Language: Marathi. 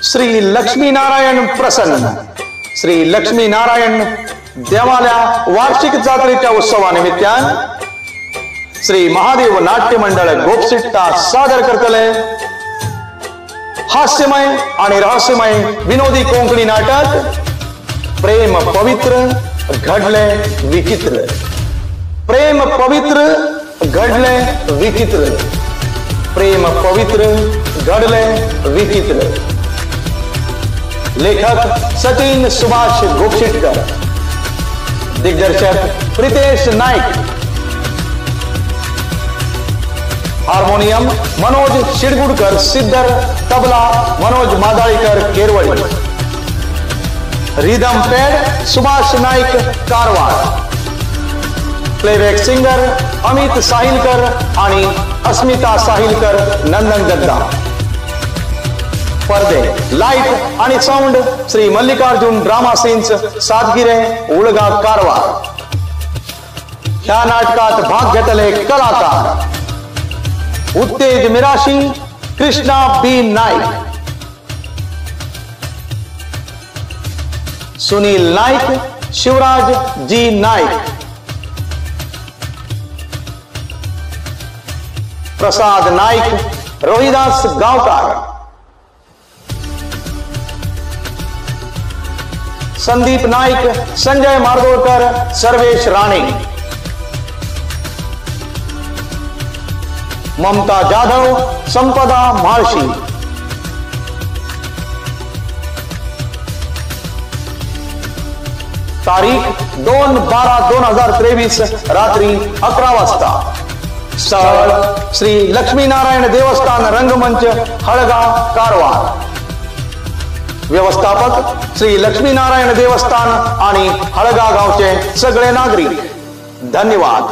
श्री लक्ष्मीनारायण प्रसन्न श्री लक्ष्मीनारायण देवाल्या वार्षिक जात्रेच्या उत्सवानिमित्तान श्री महादेव नाट्य मंडळ गोपसिट्टा सादर करतले हास्यमय आणि रहस्यमय विनोदी कोंकणी नाटक प्रेम पवित्र घडले विचित्र। प्रेम पवित्र घडले विचित्र। प्रेम पवित्र घडले विचित्र। लेखक सचिन सुभाष गोपसिटकर, दिग्दर्शक Pritesh Naik, harmonium Manoj Shidgudkar Siddhar, tabla Manoj Madalikar Keravadi, rhythm pad Subhash Naik Karwar, playback singer Amit Sahilkar आणि अस्मिता साहिलकर नंदनगद्दा, पडदे लाईट आणि sound Shri Mallikarjun drama scenes Satgire Ulga Karwar. ह्या नाटकात भाग घेतले कलाकार उत्तेज मिराशी, कृष्णा बी नाईक, सुनील नाईक, शिवराज जी नाईक, प्रसाद नाईक, रोहिदास गावकार, संदीप नाईक, संजय मार्गोळकर, सर्वेश राणे, ममता जाधव, संपदा म्हाळशी, तारीख 2/12/2023 रात्री 11 वाजता। स्थळ श्री लक्ष्मीनारायण देवस्थान रंगमंच हळगाव कारवार। व्यवस्थापक श्री लक्ष्मीनारायण देवस्थान आणि हळगाव गावचे सगळे नागरिक। धन्यवाद।